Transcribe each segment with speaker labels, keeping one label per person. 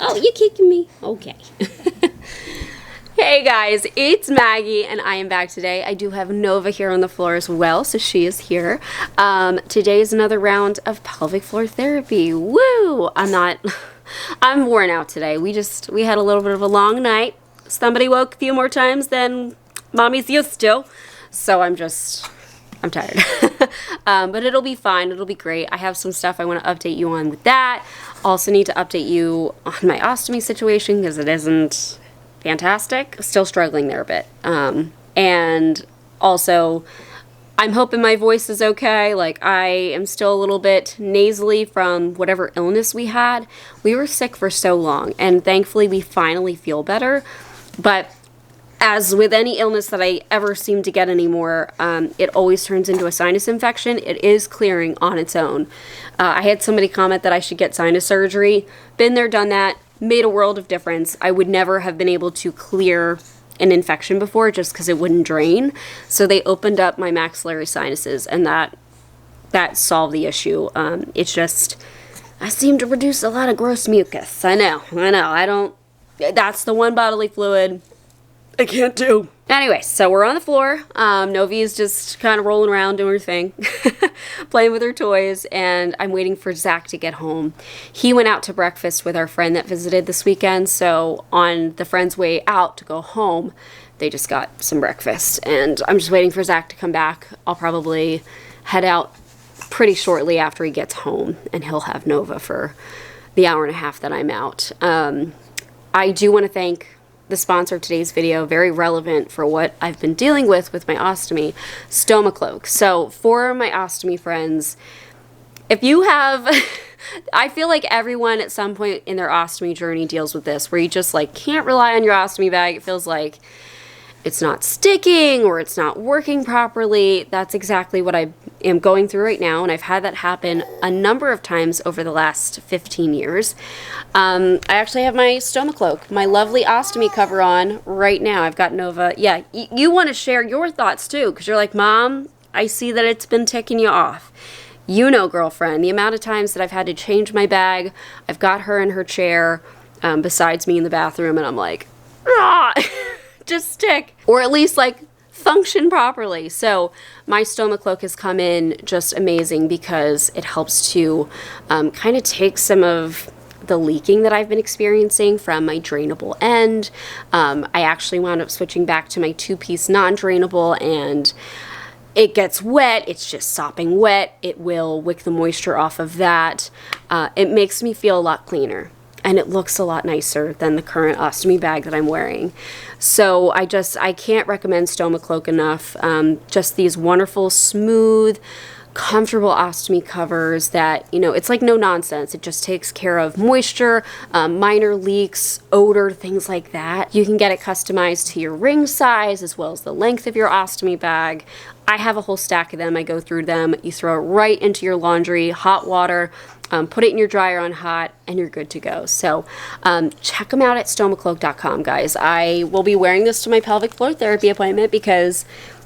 Speaker 1: Oh, you kicking me? Okay. Hey guys, it's Maggie and I am back today. I do have Nova here on the floor as well, so she is here. Today is another round of pelvic floor therapy. Woo! I'm worn out today. We had a little bit of a long night. Somebody woke a few more times than mommy's used to. So I'm tired. But it'll be fine. It'll be great. I have some stuff I want to update you on with that. Also need to update you on my ostomy situation because it isn't fantastic. Still struggling there a bit. And also, I'm hoping my voice is okay. Like, I am still a little bit nasally from whatever illness we had. We were sick for so long, and thankfully we finally feel better. But as with any illness that I ever seem to get anymore, it always turns into a sinus infection. It is clearing on its own. I had somebody comment that I should get sinus surgery. Been there, done that. Made a world of difference. I would never have been able to clear an infection before just because it wouldn't drain. So they opened up my maxillary sinuses, and that solved the issue. It's just, I seem to produce a lot of gross mucus. I know. That's the one bodily fluid I can't do. Anyway, so we're on the floor. Novi's just kind of rolling around doing her thing, playing with her toys, and I'm waiting for Zach to get home. He went out to breakfast with our friend that visited this weekend, so on the friend's way out to go home, they just got some breakfast, and I'm just waiting for Zach to come back. I'll probably head out pretty shortly after he gets home, and he'll have Nova for the hour and a half that I'm out. I do want to thank the sponsor of today's video, very relevant for what I've been dealing with my ostomy, StomaCloak. So for my ostomy friends, if you have, I feel like everyone at some point in their ostomy journey deals with this, where you just like can't rely on your ostomy bag. It feels like it's not sticking or it's not working properly. That's exactly what I am going through right now, and I've had that happen a number of times over the last 15 years. I actually have my StomaCloak, my lovely ostomy cover on right now. I've got Nova. Yeah, you want to share your thoughts too, because you're like, Mom, I see that it's been ticking you off. You know, girlfriend, the amount of times that I've had to change my bag. I've got her in her chair besides me in the bathroom, and I'm like, ah, just stick. Or at least like function properly. So my StomaCloak has come in just amazing because it helps to kind of take some of the leaking that I've been experiencing from my drainable end. I actually wound up switching back to my 2-piece non-drainable, and it gets wet. It's just sopping wet. It will wick the moisture off of that. It makes me feel a lot cleaner, and it looks a lot nicer than the current ostomy bag that I'm wearing. So I can't recommend StomaCloak enough. Just these wonderful, smooth, comfortable ostomy covers that, you know, it's like no nonsense. It just takes care of moisture, minor leaks, odor, things like that. You can get it customized to your ring size as well as the length of your ostomy bag. I have a whole stack of them. I go through them. You throw it right into your laundry, hot water, put it in your dryer on hot, and you're good to go. So check them out at stomacloak.com, guys. I will be wearing this to my pelvic floor therapy appointment because,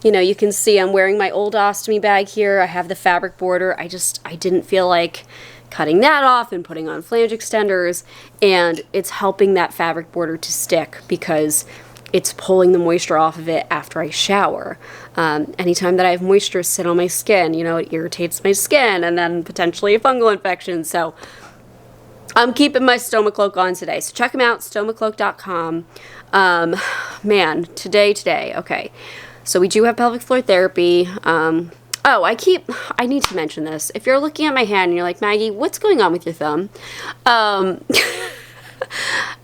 Speaker 1: you know, you can see I'm wearing my old ostomy bag here. I have the fabric border. I didn't feel like cutting that off and putting on flange extenders, and it's helping that fabric border to stick because it's pulling the moisture off of it after I shower. Anytime that I have moisture sit on my skin, you know, it irritates my skin and then potentially a fungal infection. So I'm keeping my StomaCloak on today. So check them out, stomacloak.com. Man, today. Okay. So we do have pelvic floor therapy. I need to mention this. If you're looking at my hand and you're like, Maggie, what's going on with your thumb?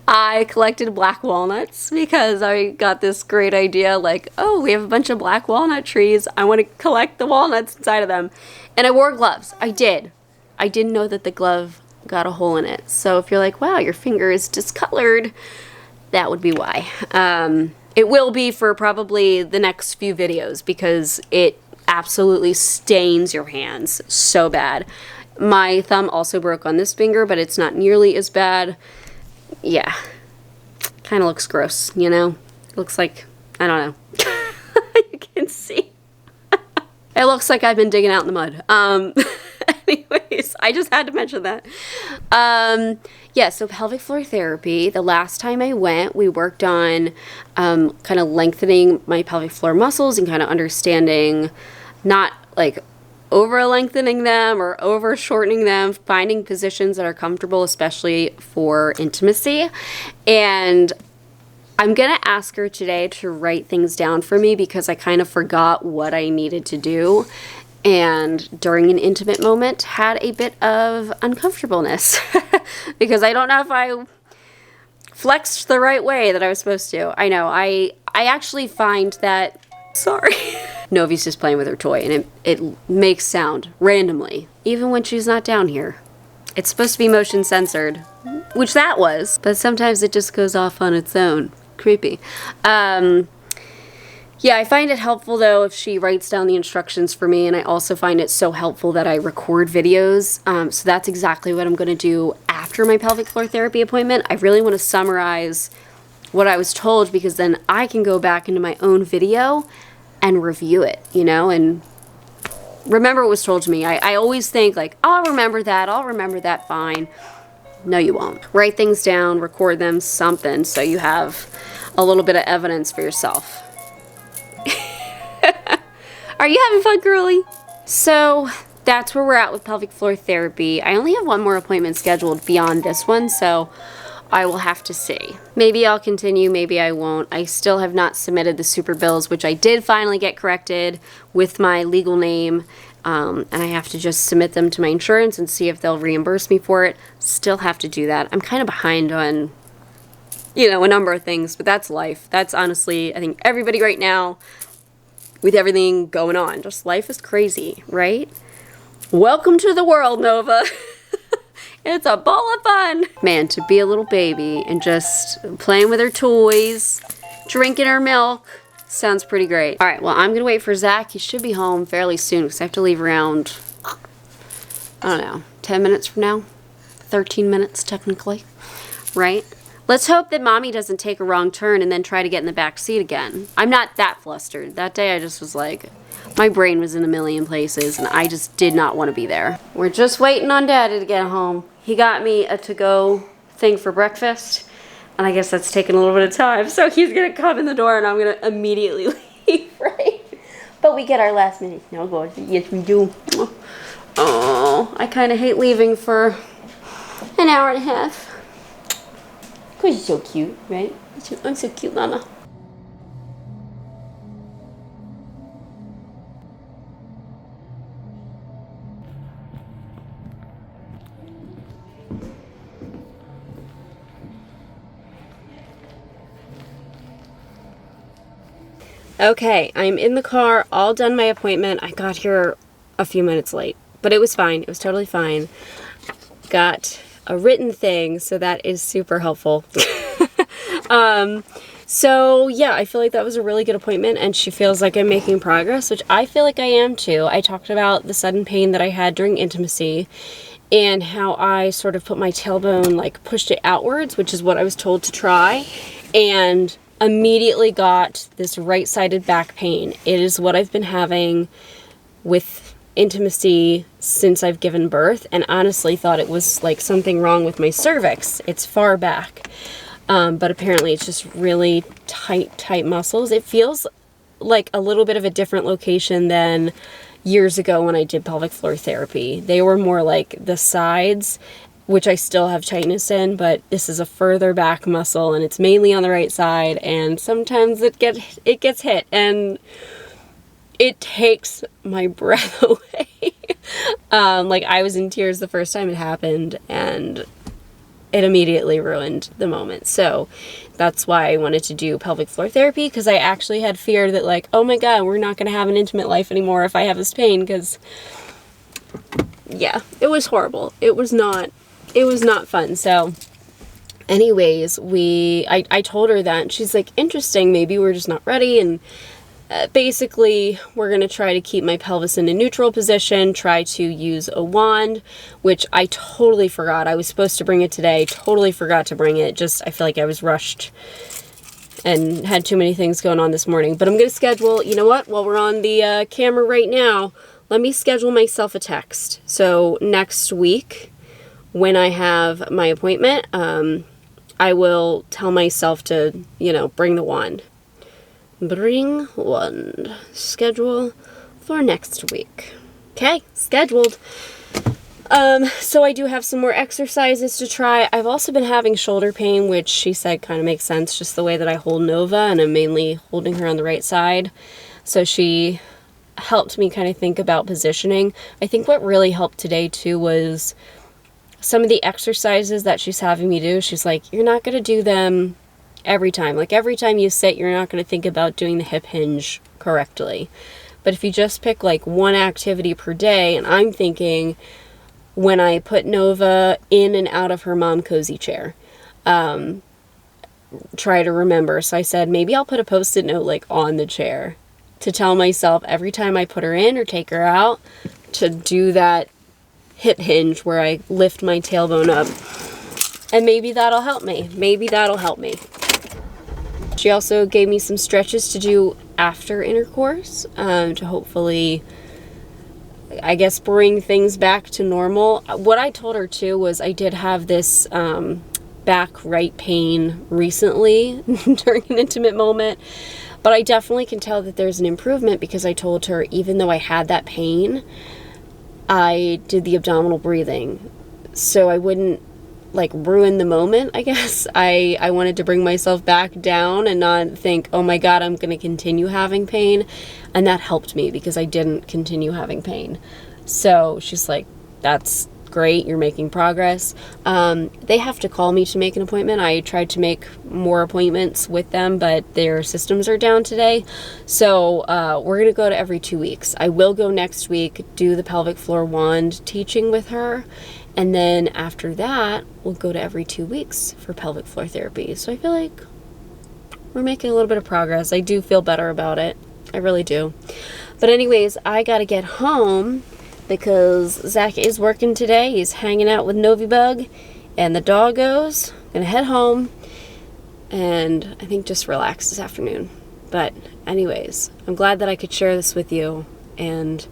Speaker 1: I collected black walnuts because I got this great idea, like, oh, we have a bunch of black walnut trees. I want to collect the walnuts inside of them. And I wore gloves. I did. I didn't know that the glove got a hole in it. So if you're like, wow, your finger is discolored, that would be why. It will be for probably the next few videos because it absolutely stains your hands so bad. My thumb also broke on this finger, but it's not nearly as bad. Yeah, kind of looks gross, you know? Looks like, I don't know. You can see. It looks like I've been digging out in the mud. Anyways, I just had to mention that. Yeah, so pelvic floor therapy, the last time I went, we worked on kind of lengthening my pelvic floor muscles and kind of understanding, not like over lengthening them or over shortening them, finding positions that are comfortable, especially for intimacy. And I'm going to ask her today to write things down for me because I kind of forgot what I needed to do. And during an intimate moment, had a bit of uncomfortableness because I don't know if I flexed the right way that I was supposed to. I know, I actually find that, sorry. Novi's just playing with her toy and it makes sound randomly, even when she's not down here. It's supposed to be motion censored, which that was, but sometimes it just goes off on its own. Creepy. Yeah, I find it helpful though if she writes down the instructions for me, and I also find it so helpful that I record videos. So that's exactly what I'm going to do after my pelvic floor therapy appointment. I really want to summarize what I was told because then I can go back into my own video and review it, you know, and remember what was told to me. I always think like, I'll remember that fine. No, you won't. Write things down, record them, something, so you have a little bit of evidence for yourself. Are you having fun, girly? So that's where we're at with pelvic floor therapy. I only have one more appointment scheduled beyond this one, so I will have to see. Maybe I'll continue, maybe I won't. I still have not submitted the super bills, which I did finally get corrected with my legal name. And I have to just submit them to my insurance and see if they'll reimburse me for it. Still have to do that. I'm kind of behind on, you know, a number of things, but that's life. That's honestly, I think everybody right now, with everything going on, just life is crazy, right? Welcome to the world, Nova. It's a ball of fun. Man, to be a little baby and just playing with her toys, drinking her milk, sounds pretty great. All right, well, I'm gonna wait for Zach. He should be home fairly soon because I have to leave around, I don't know, 10 minutes from now, 13 minutes technically, right? Let's hope that mommy doesn't take a wrong turn and then try to get in the back seat again. I'm not that flustered. That day I just was like, my brain was in a million places and I just did not want to be there. We're just waiting on Daddy to get home. He got me a to-go thing for breakfast, and I guess that's taking a little bit of time. So he's gonna come in the door and I'm gonna immediately leave, right? But we get our last minute snuggle. Yes, we do. Oh, I kind of hate leaving for an hour and a half. Because you're so cute, right? I'm so cute, Mama. Okay, I'm in the car, all done my appointment. I got here a few minutes late, but it was fine. It was totally fine. Got a written thing, so that is super helpful. So yeah, I feel like that was a really good appointment, and she feels like I'm making progress, which I feel like I am too. I talked about the sudden pain that I had during intimacy and how I sort of put my tailbone, like pushed it outwards, which is what I was told to try, and immediately got this right-sided back pain. It is what I've been having with intimacy since I've given birth, and honestly thought it was like something wrong with my cervix. It's far back, but apparently it's just really tight muscles. It feels like a little bit of a different location than years ago when I did pelvic floor therapy. They were more like the sides, which I still have tightness in, but this is a further back muscle and it's mainly on the right side, and sometimes it gets hit and it takes my breath away. Like I was in tears the first time it happened, and it immediately ruined the moment. So that's why I wanted to do pelvic floor therapy, because I actually had fear that like, oh my God, we're not going to have an intimate life anymore if I have this pain, because yeah, it was horrible. It was not fun. So anyways, I told her that, and she's like, interesting, maybe we're just not ready. And basically we're going to try to keep my pelvis in a neutral position, try to use a wand, which I totally forgot. I was supposed to bring it today, totally forgot to bring it. Just, I feel like I was rushed and had too many things going on this morning. But I'm going to schedule, you know what, while we're on the camera right now, let me schedule myself a text. So next week, when I have my appointment, I will tell myself to, you know, bring the wand. Bring wand. Schedule for next week. Okay, scheduled. So I do have some more exercises to try. I've also been having shoulder pain, which she said kind of makes sense, just the way that I hold Nova, and I'm mainly holding her on the right side. So she helped me kind of think about positioning. I think what really helped today too was some of the exercises that she's having me do. She's like, you're not going to do them every time. Like every time you sit, you're not going to think about doing the hip hinge correctly. But if you just pick like one activity per day, and I'm thinking when I put Nova in and out of her mom cozy chair, try to remember. So I said, maybe I'll put a Post-it note like on the chair to tell myself every time I put her in or take her out to do that hip hinge where I lift my tailbone up. And maybe that'll help me. Maybe that'll help me. She also gave me some stretches to do after intercourse, to hopefully, I guess, bring things back to normal. What I told her too was I did have this back right pain recently during an intimate moment, but I definitely can tell that there's an improvement because I told her even though I had that pain, I did the abdominal breathing so I wouldn't like ruin the moment, I guess. I wanted to bring myself back down and not think, oh my God, I'm going to continue having pain. And that helped me because I didn't continue having pain. So she's like, that's great. You're making progress. They have to call me to make an appointment. I tried to make more appointments with them, but their systems are down today. So we're going to go to every 2 weeks. I will go next week, do the pelvic floor wand teaching with her. And then after that, we'll go to every 2 weeks for pelvic floor therapy. So I feel like we're making a little bit of progress. I do feel better about it. I really do. But anyways, I got to get home because Zach is working today. He's hanging out with Novibug and the doggos. Gonna head home and I think just relax this afternoon. But anyways, I'm glad that I could share this with you. And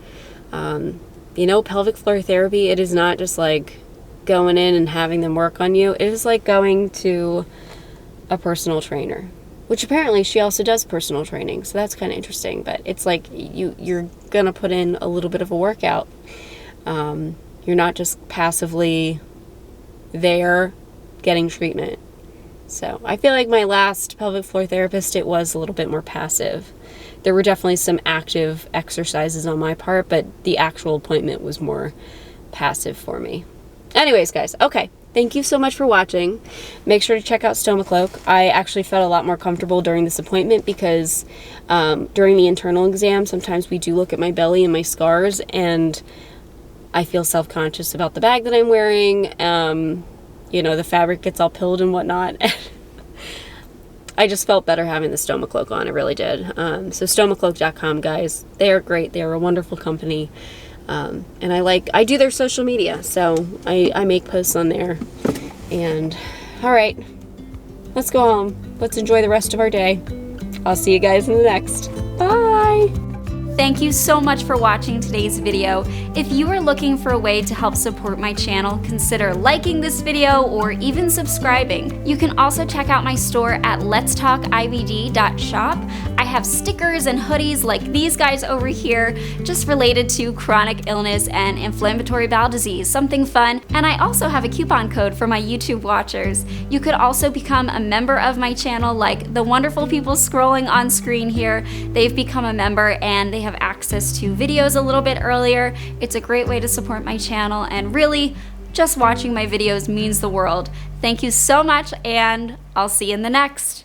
Speaker 1: you know, pelvic floor therapy, it is not just like going in and having them work on you. It is like going to a personal trainer, which apparently she also does personal training. So that's kind of interesting. But it's like you're going to put in a little bit of a workout. You're not just passively there getting treatment. So I feel like my last pelvic floor therapist, it was a little bit more passive. There were definitely some active exercises on my part, but the actual appointment was more passive for me. Anyways, guys, okay. Thank you so much for watching. Make sure to check out StomaCloak. I actually felt a lot more comfortable during this appointment because during the internal exam, sometimes we do look at my belly and my scars, and I feel self-conscious about the bag that I'm wearing. You know, the fabric gets all pilled and whatnot. I just felt better having the StomaCloak on. It really did. So stomacloak.com, guys. They are great. They are a wonderful company. And I do their social media. So I make posts on there. And all right, let's go home. Let's enjoy the rest of our day. I'll see you guys in the next. Bye.
Speaker 2: Thank you so much for watching today's video. If you are looking for a way to help support my channel, consider liking this video or even subscribing. You can also check out my store at LetsTalkIBD.shop. I have stickers and hoodies like these guys over here, just related to chronic illness and inflammatory bowel disease, something fun. And I also have a coupon code for my YouTube watchers. You could also become a member of my channel like the wonderful people scrolling on screen here. They've become a member and they have access to videos a little bit earlier. It's a great way to support my channel, and really, just watching my videos means the world. Thank you so much, and I'll see you in the next.